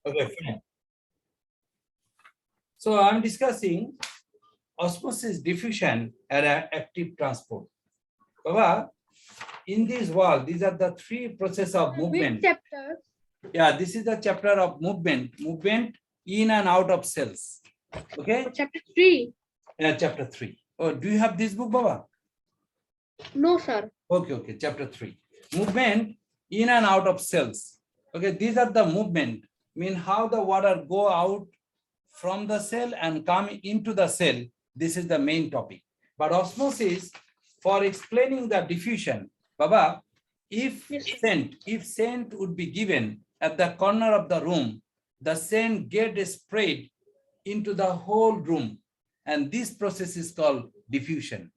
Okay, fine. So I'm discussing osmosis, diffusion, and active transport. Baba, in this world, these are the three processes of movement. Which chapter? Yeah, this is the chapter of movement in and out of cells. Okay? Chapter 3. Yeah, chapter 3. Oh, do you have this book, Baba? No, sir. Okay, chapter 3. Movement in and out of cells. Okay, these are the movement, mean how the water go out from the cell and come into the cell. This is the main topic. But osmosis, for explaining the diffusion, Baba, if scent would be given at the corner of the room, the scent gets spread into the whole room, and this process is called diffusion.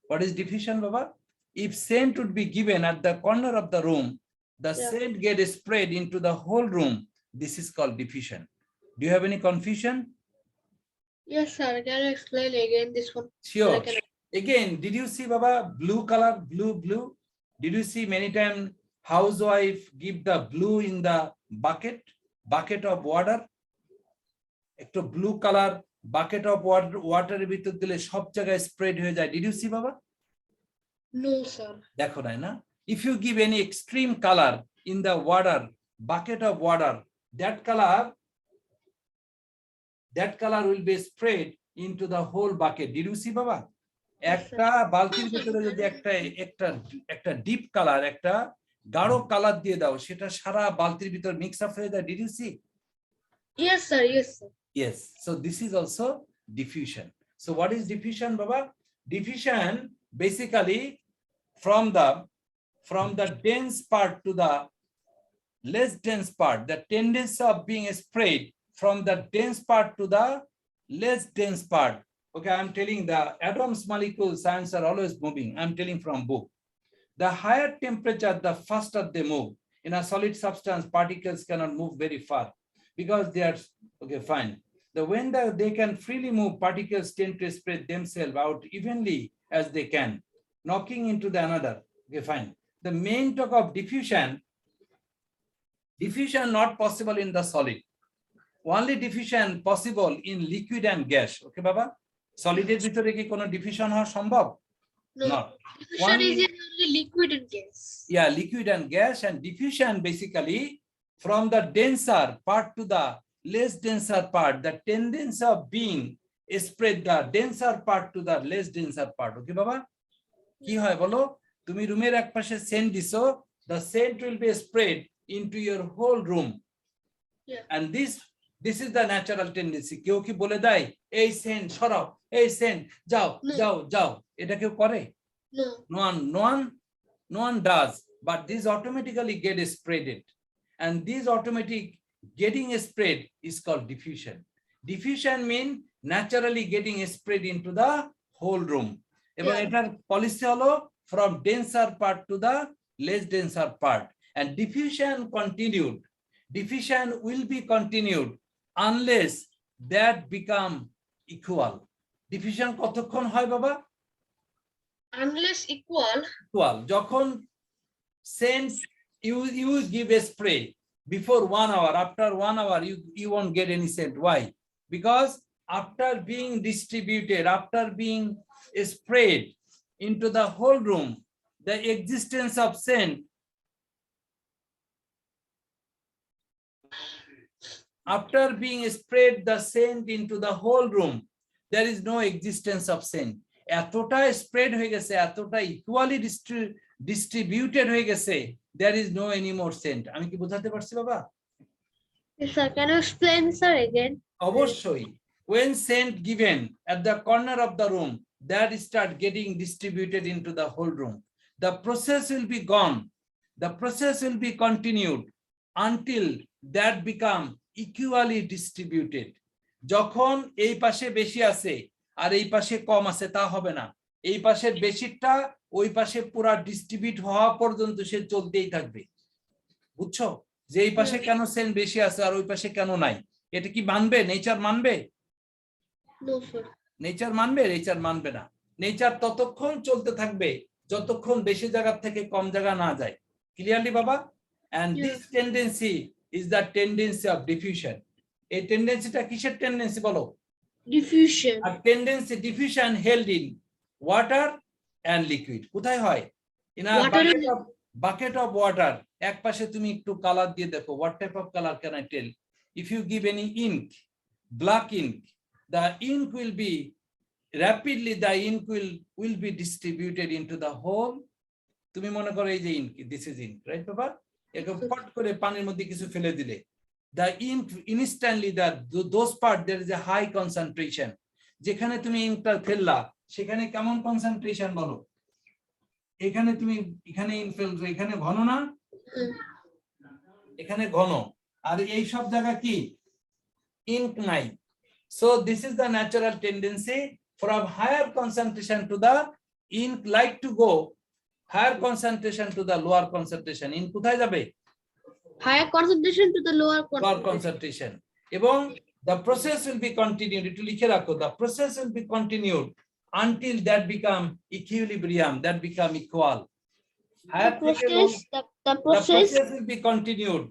What is diffusion, Baba? If scent would be given at the corner of the room, the scent gets spread into the whole room. This is called diffusion. Do you have any confusion? Yes, sir. Can you explain again this one? Sure. Again, did you see, Baba, blue color, blue? Did you see many times housewife give the blue in the bucket of water? Ekto blue color bucket of water ভিতর দিলে সব জায়গায় spread হয়ে যায়. Did you see, Baba? No, sir. দেখো না? If you give any extreme color in the water, bucket of water, that color will be spread into the whole bucket. Did you see, Baba? একটা বালতির ভিতরে যদি একটা deep colour, একটা গাঢ় colour দিয়ে দাও, সেটা সারা বালতির ভিতর মিক্স আপ হয়ে যায়. Did you see? Yes, sir. Yes. So this is also diffusion. So what is diffusion, Baba? Diffusion basically from the dense part to the less dense part, the tendency of being spread from the dense part to the less dense part. Okay, I'm telling the atoms, molecules, science are always moving. I'm telling from book. The higher temperature, the faster they move. In a solid substance, particles cannot move very far because they are, okay, fine. When they can freely move, particles tend to spread themselves out evenly as they can, knocking into the another. Okay, fine. The main talk of diffusion not possible in the solid. Only diffusion possible in liquid and gas. Okay, Baba? Solid এর ভিতরে কি কোনো diffusion হওয়া সম্ভব? No. Diffusion is only liquid and gas. Yeah, liquid and gas, and diffusion basically from the denser part to the less denser part, the tendency of being spread the denser part to the less denser part. Okay, Baba? কি হয় বলো? তুমি রুমের একপাশে Saint দিছো, the scent will be spread into your whole room. Yeah. And this is the natural tendency. কেউ কি বলে দেয় এই সেন্ট সরাও, এই সেন্ট যাও, এটা কেউ করে? No one does, but this automatically get spreaded, and this automatic getting spread is called diffusion. Diffusion means naturally getting spread into the whole room. এবং এটার পলিসি হলো from denser part to the less denser part, and diffusion will be continued unless that become equal. Diffusion কতক্ষণ হয়, বাবা? Unless equal. যখন sense you give a spray before 1 hour, after 1 hour you won't get any scent. Why? Because after being distributed, after being spread into the whole room, the existence of scent, after being spread the scent into the whole room, there is no existence of scent. এতটা spread হয়ে গেছে, এতটা equally distributed হয়ে গেছে, there is no any more scent. আমি কি বোঝাতে পারছি, বাবা? Yes, sir. Can you explain, sir, again? অবশ্যই. When scent given at the corner of the room, that start getting distributed into the whole room. The process will be gone. The process will be continued until that become equally distributed. যখন এই পাশে বেশি আছে আর এই পাশে কম আছে তা হবে না। এই পাশের বেশিটা ওই পাশে পুরা ডিস্ট্রিবিউট হওয়া পর্যন্ত সে চলতেই থাকবে। বুঝছো? যে এই পাশে কেন সেন্ট বেশি আছে আর ওই পাশে কেন নাই, এটা কি মানবে? নেচার মানবে? No, sir. নেচার মানবে? নেচার মানবে না। নেচার ততক্ষণ চলতে থাকবে যতক্ষণ বেশি জায়গা থেকে কম জায়গা না যায়। ক্লিয়ারলি, বাবা? And this tendency is the tendency of diffusion. A tendency ta kisher tendency bolo? Diffusion. A tendency diffusion held in water and liquid. কোথায় হয়? In a Water bucket of water. এক পাশে তুমি একটু কালার দিয়ে দেখো. What type of color can I tell? If you give any ink, black ink, the ink will be rapidly, the ink will be distributed into the whole. তুমি মনে করো এই যে ink, this is ink, right বাবা? এরকম পট করে পানির মধ্যে কিছু ফেলে দিলে, the ink instantly, those part there is a high concentration. যেখানে তুমি ইনকটা ফেললা সেখানে কেমন কনসেন্ট্রেশন বলো? এখানে তুমি এখানে ইনক ফেলছো, এখানে ঘন না, এখানে ঘন, আর এই সব জায়গা কি ইনক নাই। So this is the natural tendency from higher concentration to the ink like to go higher concentration to the lower concentration. ink কোথায় যাবে? Higher concentration to the lower concentration. এবং the process will be continued. একটু লিখে রাখো, the process will be continued until that become equilibrium, that become equal. The process will be continued.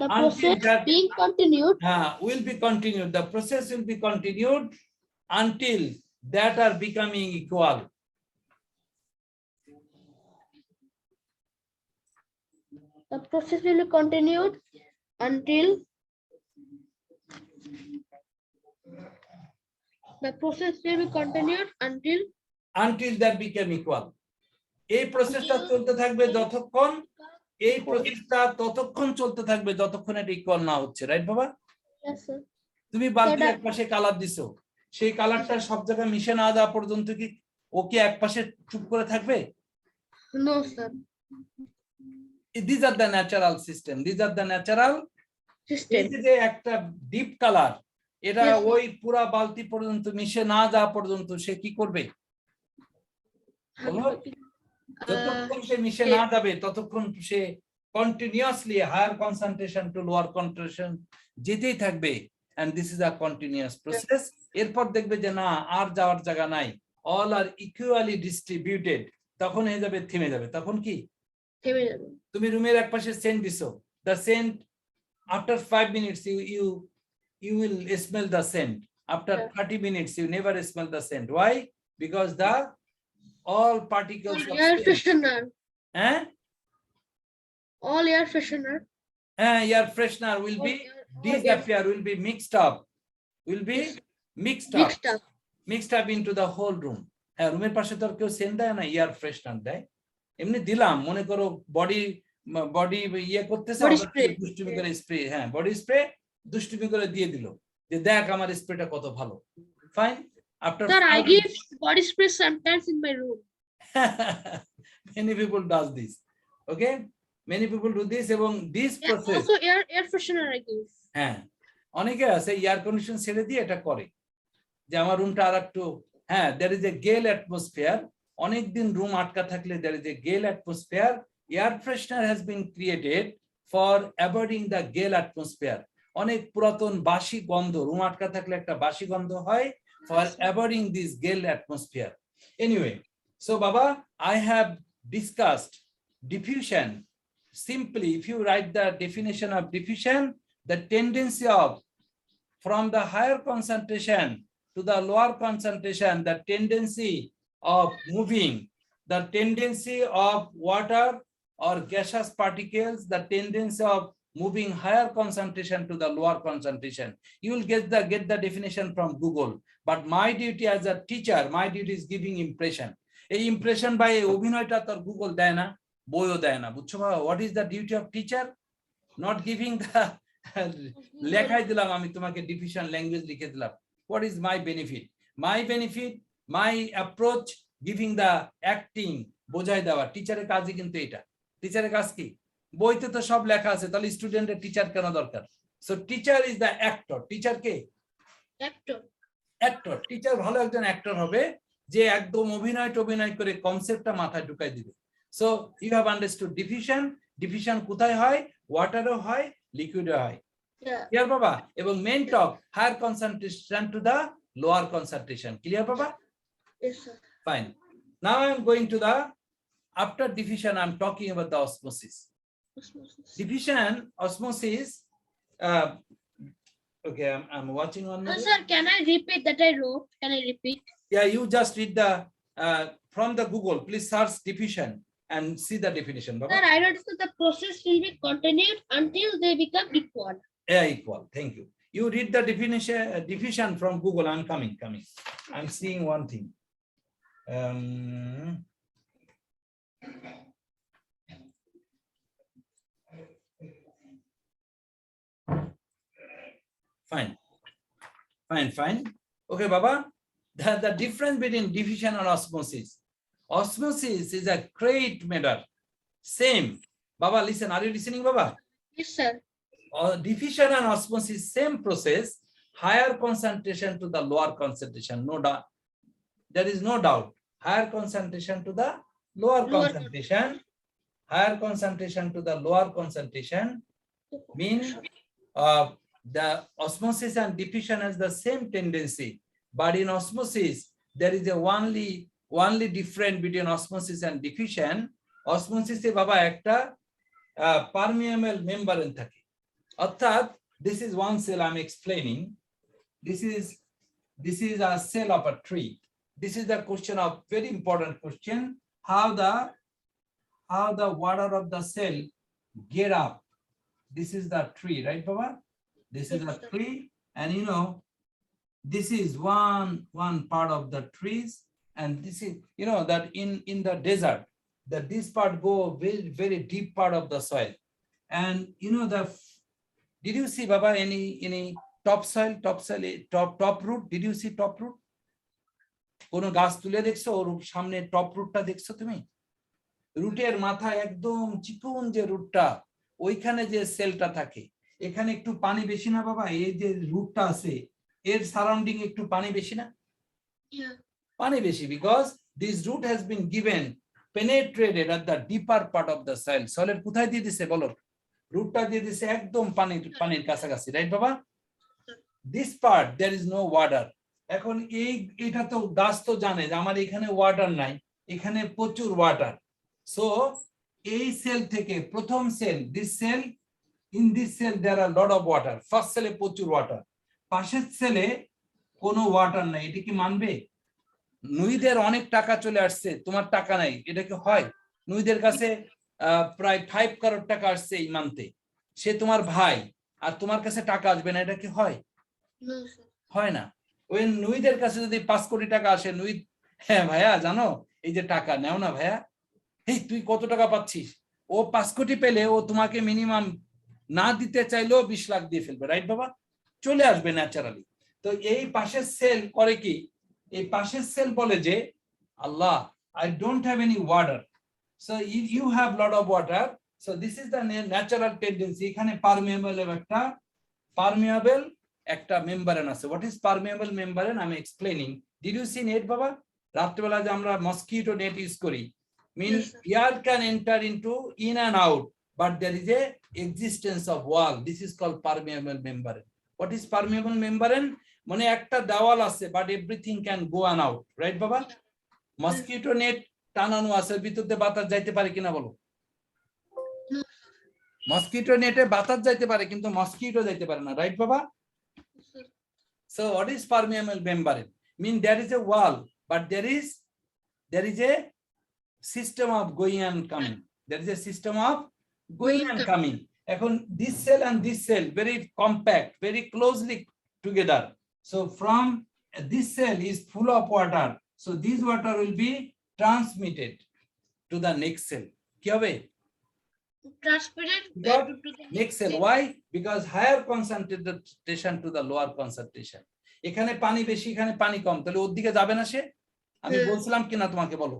The process being continued. Will be continued. The process will be continued until that are becoming equal. The process will be continued until that become equal. এই প্রসেসটা চলতে থাকবে যতক্ষণ, এই প্রসেসটা ততক্ষণ চলতে থাকবে যতক্ষণ এটা ইকুয়াল না হচ্ছে, রাইট বাবা? Yes sir. তুমি বালতির এক পাশে কালার দিছো, সেই কালারটা সব জায়গায় মিশে না যাওয়া পর্যন্ত কি ও কি এক পাশে চুপ করে থাকবে? No sir. These are the natural system. These are the natural System. এই যে একটা ডিপ কালার, এটা ওই পুরা বালতি পর্যন্ত মিশে না যাওয়া পর্যন্ত সে কি করবে? যতক্ষণ সে মিশে না যাবে ততক্ষণ সে continuously higher concentration to lower concentration যেতেই থাকবে, and this is a continuous process. এরপর দেখবে যে না আর যাওয়ার জায়গা নাই, all are equally distributed, তখন হয়ে যাবে থেমে যাবে। তখন কি থেমে যাবে? তুমি রুমের এক পাশে সেন্ট দিছো, the scent after 5 minutes you will smell the scent, after 30 minutes you never smell the scent. Why? Because the all particles of air freshener. All air freshener. Air freshener will be disappear, will be mixed up into the whole room. হ্যাঁ, রুমের পাশে তো আর কেউ Saint দেয় না, air freshener দেয়। এমনি দিলাম, মনে করো বডি ইয়ে করতেছে, দুষ্টুমি করে স্প্রে, হ্যাঁ বডি স্প্রে দুষ্টুমি করে দিয়ে দিল যে দেখ আমার স্প্রেটা কত ভালো, fine. After sir, I give body spray sometimes in my room. Many people does this, okay, many people do this, এবং this process also air freshener I give. হ্যাঁ, অনেকে আছে এয়ার কন্ডিশন ছেড়ে দিয়ে এটা করে যে আমার রুমটা আরেকটু, হ্যাঁ there is a gale atmosphere, অনেক দিন রুম আটকা থাকলে there is a gale atmosphere. Air freshener has been created for avoiding the gale atmosphere. অনেক পুরাতন বাসি গন্ধ, রুম আটকা থাকলে একটা বাসি গন্ধ হয়, for avoiding this gale atmosphere. Anyway, so Baba, I have discussed diffusion. Simply, if you write the definition of diffusion, the tendency of from the higher concentration to the lower concentration, the tendency of moving, the tendency of water or gaseous particles, the tendency of moving higher concentration to the lower concentration. You will get the definition from Google. But my duty as a teacher, my duty is giving impression. A impression by অভিনয়টা তোর Google দেয় না, বইও দেয় না, বুঝছো বাবা? What is the duty of teacher? Not giving the লেখাই দিলাম আমি তোমাকে ডিফিশন ল্যাঙ্গুয়েজ লিখে দিলাম। What is my benefit? My benefit, my approach, giving the acting, বোঝাই দেওয়া। টিচারের কাজই কিন্তু এটা। টিচারের কাজ কি? বইতে তো সব লেখা আছে, তাহলে স্টুডেন্টের টিচার কেন দরকার? So teacher is the actor. Teacher K? Actor. Teacher ভালো একজন অ্যাক্টর হবে যে একদম অভিনয় করে কনসেপ্টটা মাথায় ঢুকাই দিবে। So you have understood diffusion. Diffusion কোথায় হয়? ওয়াটারও হয়, লিকুইডও হয়। ক্লিয়ার বাবা? এবং main top higher concentration to the lower concentration. Clear বাবা? Yes sir. Fine. Now I am going to the, after diffusion I am talking about the osmosis. Diffusion, osmosis. Okay, I'm watching one minute. Sir, can I repeat that I wrote? Can I repeat? Yeah, you just read the from the Google. Please search diffusion and see the definition. Baba. Sir, I wrote that the process will be continued until they become equal. Yeah, equal. Thank you. You read the definition diffusion from Google. I'm coming. I'm seeing one thing. Fine. Okay, Baba. The difference between diffusion and osmosis. Osmosis is a great matter. Same. Baba, listen. Are you listening, Baba? Yes, sir. Diffusion and osmosis, same process. Higher concentration to the lower concentration. No doubt. There is no doubt. Higher concentration to the lower concentration. Higher concentration to the lower concentration means the osmosis and diffusion has the same tendency, but in osmosis there is a only difference between osmosis and diffusion. Osmosis e baba ekta permeable membrane thake, orthat this is one cell I'm explaining. This is a cell of a tree. This is the question of very important question, how the water of the cell get up. This is the tree, right, Baba? This is a tree, and you know, this is one part of the trees, and this is, you know, that in the desert, that this part go very deep part of the soil, and you know did you see, Baba, any topsoil, top root? Did you see top root? কোনো গাছ তুলে দেখছো ওর সামনে top রুটটা দেখছো তুমি? রুটের মাথায় একদম চিকন যে রুটটা, ওইখানে যে সেলটা থাকে, এখানে একটু পানি বেশি না বাবা? এই যে রুটটা আছে এর সারাউন্ডিং একটু পানি বেশি না? পানি বেশি, because this root has been given penetrated at the deeper part of the soil. সয়েলের কোথায় দিয়ে দিছে বলো? রুটটা দিয়ে দিছে একদম পানির কাছাকাছি, রাইট বাবা? This part there is no water. এখন এটা তো গাছ তো জানে যে আমার এখানে ওয়াটার নাই, এখানে প্রচুর ওয়াটার। সো এই সেল থেকে প্রথম cell, this cell, in this cell there are lot of water. First cell প্রচুর ওয়াটার, পাশের সেলে কোনো ওয়াটার নাই, এটা কি মানবে? নুইদের অনেক টাকা চলে আসছে, তোমার টাকা নাই, এটা কি হয়? নুইদের কাছে প্রায় 5 করোড় টাকা আসছে এই মান্থে, সে তোমার ভাই, আর তোমার কাছে টাকা আসবে না, এটা কি হয়? হয় না। ওই নুইদের কাছে যদি 5 কোটি টাকা আসে, নুই, হ্যাঁ ভাইয়া জানো এই যে টাকা নেও না ভাইয়া, এই তুই কত টাকা পাচ্ছিস? ও 5 কোটি পেলে ও তোমাকে মিনিমাম না দিতে চাইলেও 20 লাখ দিয়ে ফেলবে, রাইট বাবা? চলে আসবে ন্যাচারালি। তো এই পাশের সেল করে কি, এই পাশের সেল বলে যে আল্লাহ, I don't have any water, so if you have lot of water, so this is the natural tendency. এখানে permeable একটা মেমব্রেন আছে। What is permeable membrane? I'm explaining. Did you see net বাবা? রাত্রিবেলা যে আমরা mosquito net use করি, means air can enter into in and out, but there is a existence of wall. This is called permeable membrane. What is permeable membrane? মানে একটা দেওয়াল আছে, but everything can go and out, right বাবা? Mosquito net টানানো আছে, ভিতরে বাতাস যাইতে পারে কিনা বলো? মসকিটো নেটে বাতাস যাইতে পারে, কিন্তু মসকিটো যাইতে পারে না, রাইট বাবা? So what is permeable membrane? Mean there is a wall, but there is a system of going and coming. There is a system of going and coming. এখন this cell and this cell very compact, very closely together. So from this cell is full of water, so this water will be transmitted to the next cell. কি হবে? Transmitted to the next cell. Why? Because higher concentration to the lower concentration. এখানে পানি বেশি, এখানে পানি কম, তাহলে ওর দিকে যাবে না সে? আমি বলছিলাম কিনা তোমাকে বলো?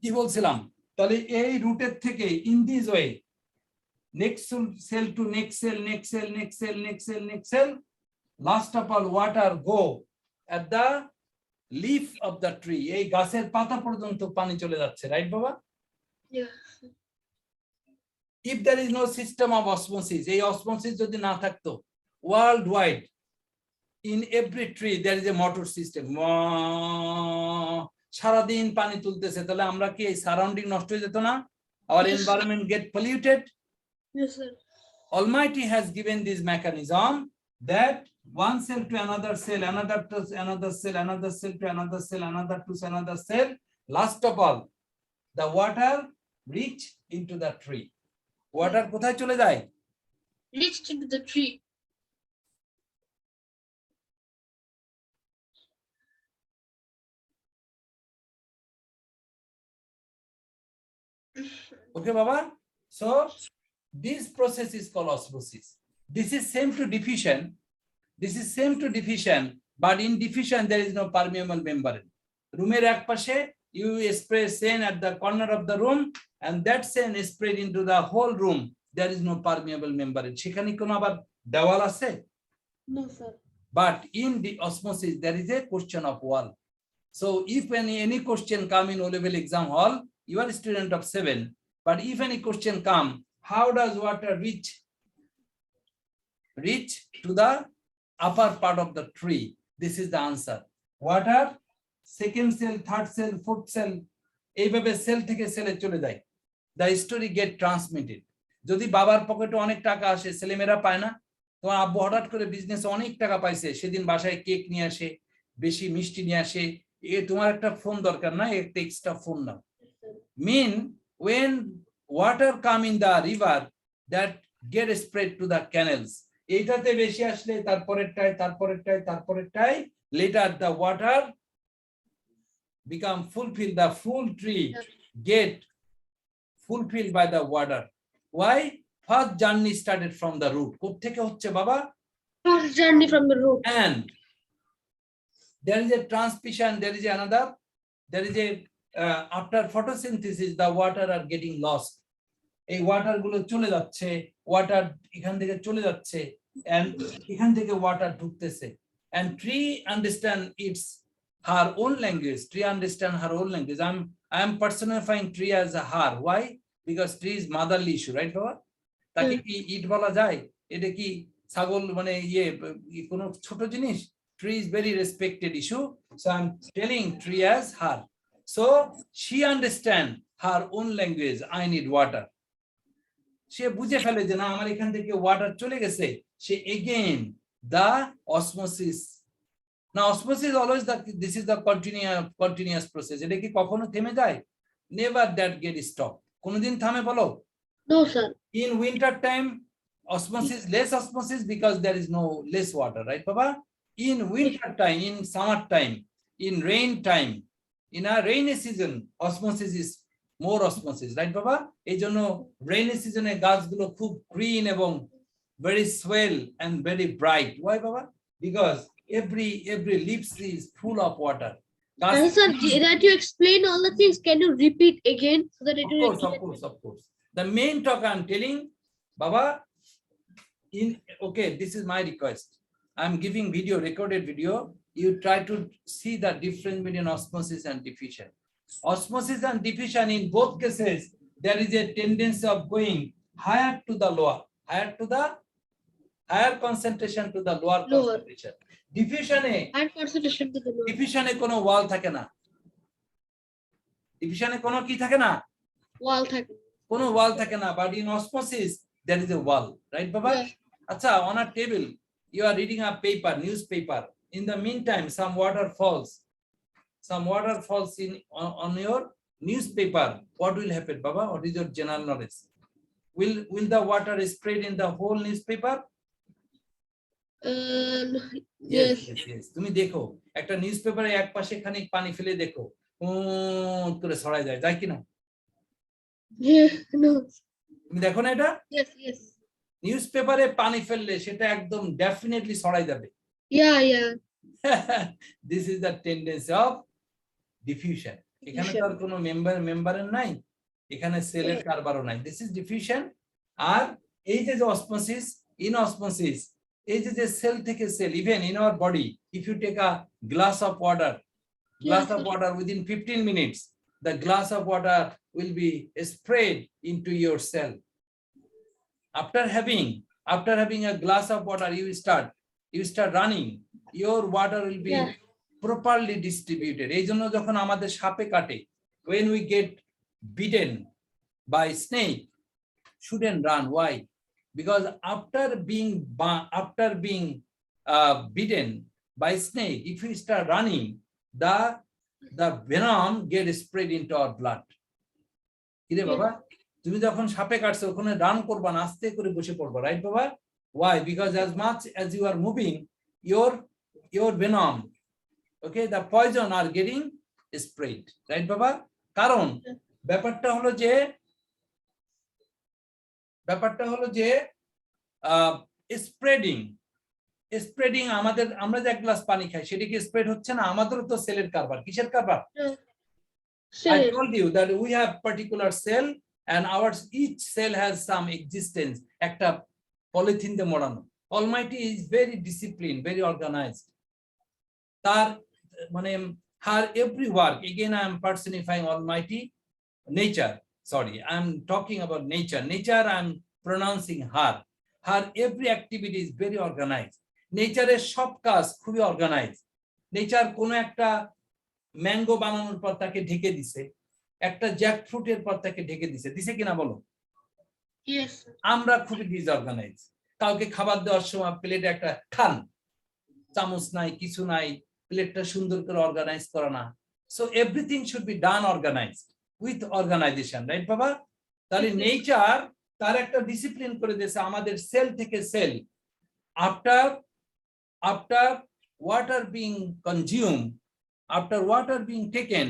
কি বলছিলাম? তাহলে এই রুটের থেকে in this way, next cell to next cell, next cell, next cell, next cell, next cell, last of all water go at the leaf of the tree. এই গাছের পাতা পর্যন্ত পানি চলে যাচ্ছে, রাইট বাবা? If there is no system of osmosis, এই osmosis যদি না থাকতো, worldwide in every tree there is a motor system. সারাদিন পানি তুলতেছে, তাহলে আমরা কি এই সারাউন্ডিং নষ্ট হয়ে যেত না? our Yes. environment get polluted. Yes, sir. Almighty has given this mechanism that one cell to another cell, another to another cell, another cell to another cell, another to another cell. Last of all, the water reach into the tree. Water কোথায় চলে যায়? Reached into the tree. Okay, Baba. So this process is called osmosis. This is same to diffusion. This is same to diffusion, but in diffusion there is no permeable membrane. Roomer ek pashe you spray sand at the corner of the room, and that sand is spread into the whole room. There is no permeable membrane. সেখানে কোনো আবার দেওয়াল আছে? No, sir. But in the osmosis there is a question of wall. So if any question come in O-level exam hall, you are a student of 7. But if any question come, how does water reach to the upper part of the tree? This is the answer. Water, second cell, third cell, fourth cell, এইভাবে sell থেকে সেলে চলে যায়. The story get transmitted. যদি বাবার পকেটে অনেক টাকা আসে, ছেলেমেয়েরা পায় না? তোমার আব্বু হঠাৎ করে বিজনেসে অনেক টাকা পাইছে, সেদিন বাসায় কেক নিয়ে আসে, বেশি মিষ্টি নিয়ে আসে, তোমার একটা ফোন দরকার না, একটা extra phone now. Mean when water come in the river, that get spread to the canals. এইটাতে বেশি আসলে তারপরেরটাই later the water become fulfill, the full tree get fulfilled by the water. Why? First journey started from the root. কোত্থেকে হচ্ছে বাবা? First journey from the root. And there is a transmission, there is a after photosynthesis the water are getting lost. এই water গুলো চলে যাচ্ছে, water এখান থেকে চলে যাচ্ছে, and এখান থেকে ওয়াটার ঢুকতেছে, and tree understand its her own language. Tree understand her own language. I am personifying tree as a her. Why? Because tree is motherly issue, right বাবা? তাকে কি ইট বলা যায়? এটা কি ছাগল মানে কোনো ছোট জিনিস? Tree is very respected issue. So I'm telling tree as her. So she understand her own language. I need water. সে বুঝে ফেলে যে না আমার এখান থেকে ওয়াটার চলে গেছে, সে again the osmosis. Now osmosis always this is the continuous process. এটা কি কখনো থেমে যায়? Never that get stopped. কোনদিন থামে বলো? No, sir. In winter time osmosis, less osmosis because there is no less water, right Baba? In winter time, in summer time, in rain time, in a rainy season osmosis is more osmosis, right Baba? এই জন্য rainy season এ গাছগুলো খুব green এবং very swell and very bright. Why Baba? Because every leaf is full of water. Sir, that you explain all the things, can you repeat again so that it will? Of course. The main talk I'm telling, Baba, okay, this is my request. I'm giving video, recorded video. You try to see the difference between osmosis and diffusion. Osmosis and diffusion, in both cases, there is a tendency of going higher to the lower, higher concentration to the lower concentration. Diffusion Higher concentration to the lower. diffusion এ কোনো ওয়াল থাকে না. diffusion এ কোনো কি থাকে না? Wall থাকে. কোনো ওয়াল থাকে না, but in osmosis there is a wall, right Baba? Yes. আচ্ছা, on a table you are reading a paper, newspaper. In the meantime some water falls in on your newspaper. What will happen Baba? What is your general knowledge? Will the water spread in the whole newspaper? Yes. তুমি দেখো একটা নিউজপেপারে এক পাশে খানিক পানি ফেলে দেখো, করে ছড়ায় যায় কি না? No. তুমি দেখো না এটা? Yes. নিউজপেপারে পানি ফেললে সেটা একদম ডেফিনেটলি ছড়ায় যাবে. Yeah. This is the tendency of diffusion. এখানে তো আর কোনো মেম্বারের নাই, এখানে সেলের কারবারও নাই. This is diffusion. আর এই যে osmosis, in osmosis, এই যে সেল থেকে sell, even in our body, if you take a glass of water within 15 minutes, the glass of water will be spread into your cell. After having a glass of water, you start running, your water will be properly distributed. এই জন্য যখন আমাদের সাপে কাটে, when we get bitten, by snake shouldn't run. Why? Because after being bitten by snake, if we start running, the venom get spread into our blood. কিরে বাবা, তুমি যখন সাপে কাটছো ওখানে রান করবা না, আস্তে করে বসে পড়বা, রাইট বাবা? Why? Because as much as you are moving, your venom, okay, the poison are getting spread, right বাবা? কারণ ব্যাপারটা হলো যে স্প্রেডিং আমরা যে এক গ্লাস পানি খাই সেটা কি স্প্রেড হচ্ছে না? আমাদেরও তো সেলের কারবার। কিসের কারবার? I told you that we have particular cell and each cell has some existence. একটা পলিথিন দিয়ে মোড়ানো। Almighty is very disciplined, very organized. তার মানে her every work, again I am personifying Almighty, nature, sorry, I am talking about nature. Nature I am pronouncing her every activity is very organized. নেচারের সব কাজ খুবই organise. Nature কোনো একটা mango বানানোর পর তাকে ঢেকে দিছে, একটা জ্যাক ফ্রুটের পর তাকে ঢেকে দিছে কিনা বলো? আমরা খুবই ডিসঅর্গানাইজ। কাউকে খাবার দেওয়ার সময় প্লেটে একটা খান, চামচ নাই, কিছু নাই, প্লেটটা সুন্দর করে অর্গানাইজ করা না। So everything should be done organised with organisation, right বাবা? তাহলে নেচার তার একটা ডিসিপ্লিন করে দিয়েছে আমাদের সেল থেকে sell. after water being consumed, after water being taken,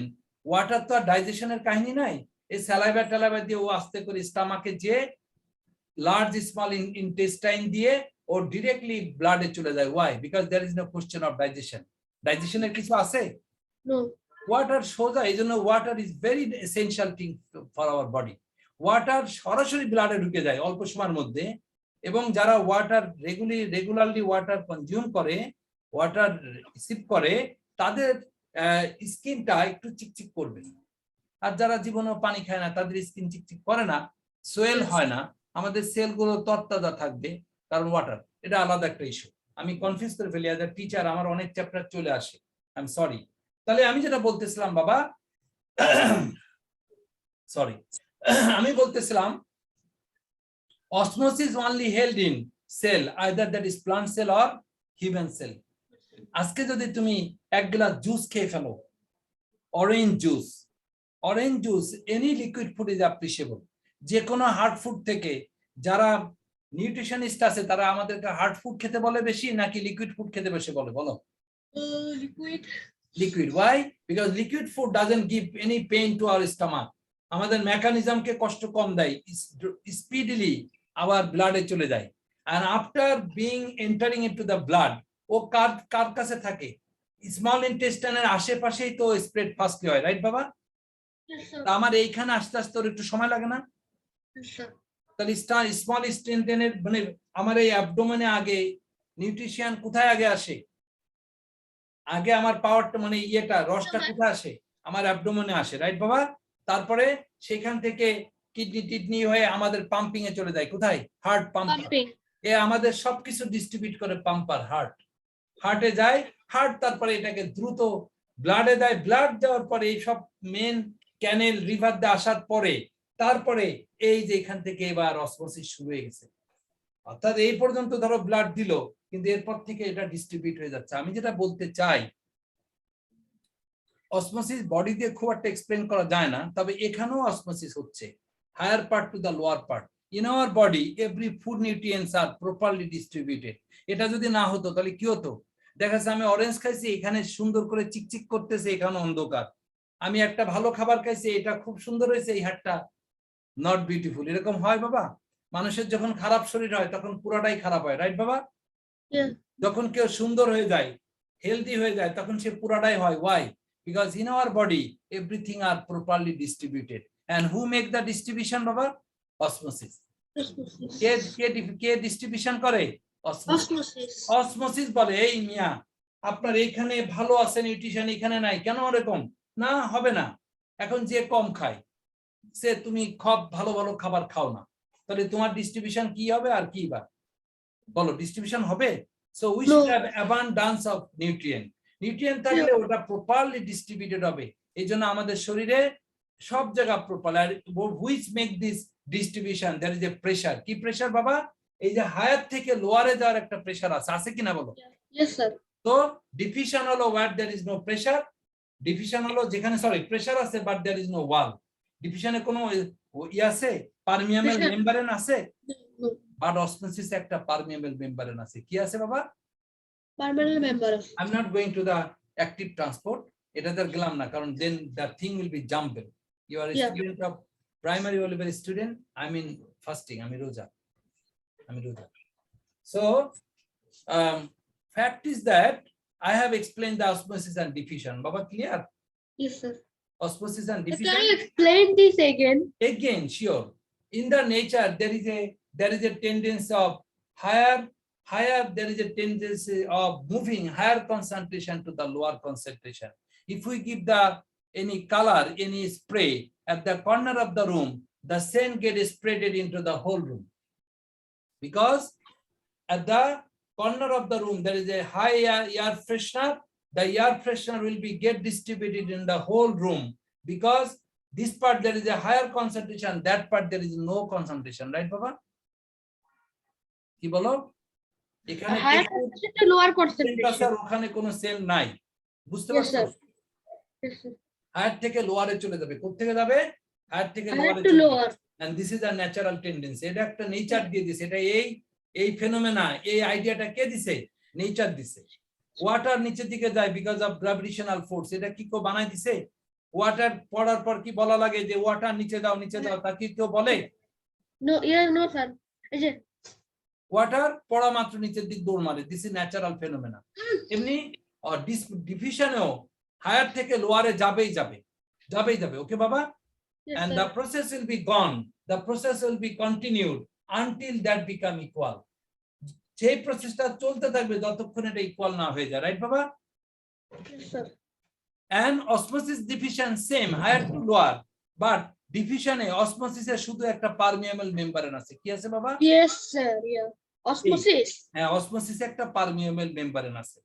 water তো ডাইজেশনের কাহিনী নাই। এই স্যালাইভা টালাইভা দিয়ে ও আস্তে করে স্টমাকে যে লার্জ স্মল ইন্টেস্টাইন দিয়ে ও ডিরেক্টলি ব্লাডে চলে যায়। Why? Because there is no question of digestion. ডাইজেশনের কিছু আছে? নো। ওয়াটার সোজা, এই জন্য water is very essential thing for our body. Water সরাসরি ব্লাডে ঢুকে যায় অল্প সময়ের মধ্যে, এবং যারা ওয়াটার রেগুলারলি ওয়াটার কনজিউম করে, ওয়াটার রিসিভ করে, তাদের স্কিনটা একটু চিকচিক করবে। আর যারা জীবনেও পানি খায় না তাদের স্কিন চিকচিক করে না, সোয়েল হয় না, আমাদের সেলগুলো তরতাজা থাকবে, কারণ ওয়াটার। এটা আলাদা একটা ইস্যু, আমি কনফিউজ করে ফেলি। অ্যাজ এ টিচার আমার অনেক চ্যাপ্টার চলে আসে, আই এম সরি। তাহলে আমি যেটা বলতেছিলাম বাবা, সরি, আমি বলতেছিলাম osmosis only held in cell, either that is plant cell or human cell. আজকে যদি তুমি এক গ্লাস জুস খেয়ে ফেলো, orange juice, any liquid food is appreciable. যে কোনো হার্ড ফুড থেকে, যারা নিউট্রিশনিস্ট আছে তারা আমাদেরকে হার্ড ফুড খেতে বলে বেশি নাকি লিকুইড ফুড খেতে বেশি বলে? বলো। Liquid. Why? Because liquid food doesn't give any pain to our stomach. আমাদের মেকানিজমকে কষ্ট কম দেয়, স্পিডিলি আওয়ার ব্লাডে চলে যায়। and after being entering into the blood, ও কার কাছে থাকে? স্মল ইন্টেস্টাইনের আশেপাশেই তো স্প্রেড ফাস্টলি হয়, রাইট বাবা? আমার এইখানে আস্তে আস্তে একটু সময় লাগে না? তাহলে স্মল ইন্টেস্টাইনের মানে আমার এই অ্যাবডোমেনে আগে নিউট্রিশন কোথায় আগে আসে? আগে আমার পাওয়ারটা মানে ইয়েটা রসটা কোথায় আসে? আমার অ্যাবডোমেনে আসে, রাইট বাবা? তারপরে সেখান থেকে কিডনি হয়ে আমাদের পাম্পিং এ চলে যায়। কোথায়? Heart pumping. এ আমাদের সবকিছু ডিস্ট্রিবিউট করে পাম্পার হার্টে যায়। হার্ট তারপরে এটাকে দ্রুত ব্লাডে দেয়। ব্লাড দেওয়ার পরে এই সব মেন ক্যানেল রিভার দিয়ে আসার পরে তারপরে এই যে এখান থেকে এবার অসমোসিস শুরু হয়ে গেছে। অর্থাৎ এই পর্যন্ত ধরো ব্লাড দিল, কিন্তু এরপর থেকে এটা ডিস্ট্রিবিউট হয়ে যাচ্ছে। আমি যেটা বলতে চাই, অসমোসিস বডি দিয়ে খুব একটা এক্সপ্লেন করা যায় না, তবে এখানেও অসমোসিস হচ্ছে, higher part to the lower part. In our body, every food nutrients are properly distributed. এটা যদি না হতো তাহলে কি হতো? দেখা যাচ্ছে আমি অরেঞ্জ খাইছি, এখানে সুন্দর করে চিকচিক করতেছে, এখানে অন্ধকার। আমি একটা ভালো খাবার খাইছি, এটা খুব সুন্দর হয়েছে, এই হাড়টা নট বিউটিফুল। এরকম হয় বাবা? মানুষের যখন খারাপ শরীর হয় তখন পুরাটাই খারাপ হয়, রাইট বাবা? যখন কেউ সুন্দর হয়ে যায়, হেলদি হয়ে যায়, তখন সে পুরাটাই হয়। Why? Because in our body everything are properly distributed. And who make the distribution বাবা? অসমোসিস। কে ডিস্ট্রিবিউশন করে? অসমোসিস বলে এই মিয়া আপনার এইখানে ভালো আছে নিউট্রিশন, এখানে নাই, কেন এরকম? না, হবে না। এখন যে কম খায় সে তুমি খুব ভালো ভালো খাবার খাও না, তাহলে তোমার ডিস্ট্রিবিউশন কি হবে? আর কি বা বলো, ডিস্ট্রিবিউশন হবে? So we should have abundance of nutrient থাকলে ওটা প্রপারলি ডিস্ট্রিবিউটেড হবে। এই জন্য আমাদের শরীরে সব জায়গা proper which make this distribution there is a pressure কি pressure বাবা এই যে হায়ার থেকে লোয়ারে যাওয়ার একটা প্রেসার আছে কিনা বলো Yes, sir. তো ডিফিউশন হলো where there is no pressure diffusion হলো যেখানে সরি প্রেসার আছে but there is no wall ডিফিউশনে কোনো ই আছে পারমিয়াবল Pressure. মেমব্রেন আছে No. বাট অসমোসিস একটা পারমিয়াবল মেমব্রেন আছে কি আছে বাবা Permanent member of. I'm not going to the active transport এটাতে গেলাম না কারণ then the thing will be jumbled you are a Yeah. student of primary level student I mean fasting আমি রোজা so fact is that I have explained the osmosis and diffusion baba clear Yes, sir. osmosis and Can diffusion you explain this again? again sure in the nature there is a tendency of higher there is a tendency of moving higher concentration to the lower concentration if we give the any color any spray at the corner of the room the scent gets spreaded into the whole room because at the corner of the room there is a high air freshener the air freshener will be get distributed in the whole room because this part there is a higher concentration that part there is no concentration right baba কি বলো এখানে Higher concentration to lower concentration. ওখানে কোনো sell নাই বুঝতে Yes, পারছো sir. Yes, sir. Higher থেকে লোয়ারে চলে যাবে কোথা থেকে যাবে হায়ার থেকে Higher লোয়ারে to lower. and this is a natural tendency এটা একটা নেচার দিয়ে দিছে এটা এই ফেনোমেনা এই আইডিয়াটা কে দিছে নেচার দিছে ওয়াটার নিচের দিকে যায় বিকজ অফ গ্র্যাভিটেশনাল ফোর্স এটা কি কো বানাই দিছে ওয়াটার পড়ার পর কি বলা লাগে যে ওয়াটার নিচে দাও তা কি কেউ বলে No, yes, no, sir. Is it? Water পড়া মাত্র নিচের দিক দৌড় মারে দিস ইজ ন্যাচারাল ফেনোমেনা এমনি ডিফিউশনেও হায়ার থেকে লোয়ারে যাবে ওকে বাবা Yes, and sir. the process will be gone the process will be continued until that become equal সেই প্রসেসটা চলতে থাকবে যতক্ষণ এটা ইকুয়াল না হয়ে যায় রাইট বাবা Yes, sir. and osmosis diffusion same higher to lower but diffusion A osmosis এর শুধু একটা পারমিয়াবল মেমব্রেন আছে কি আছে বাবা Yes, sir. Yeah. Osmosis. হ্যাঁ osmosis এ একটা পারমিয়াবল মেমব্রেন আছে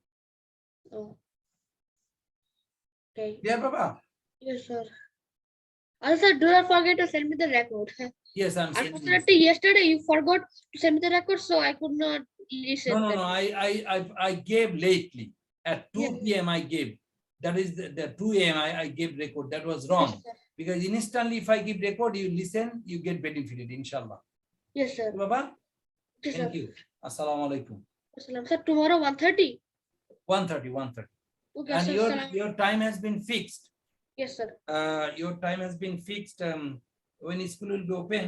Oh. Okay. ক্লিয়ার বাবা Yes, sir. Also, do not forget to send me the record. yes I'm saying Unfortunately, yesterday you forgot to send me the record, so I could not listen. no I gave lately at 2 Yeah. p.m. I gave that is the 2 a.m. I gave record that was wrong Yes, sir. because instantly if I give record you listen you get benefited inshallah Yes, sir. baba Yes, thank sir. you assalamu alaikum Assalam. Sir, tomorrow 1:30. 1:30 Okay, and sir. your time has been fixed Yes, sir. your time has been fixed when school will be open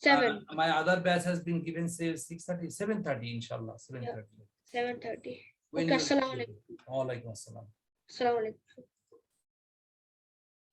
7. my other batch has been given say 6:30 7:30 inshallah 7:30 7:30. when Okay, you- assalamu alaikum. Wa alaikum assalam Assalamu alaikum.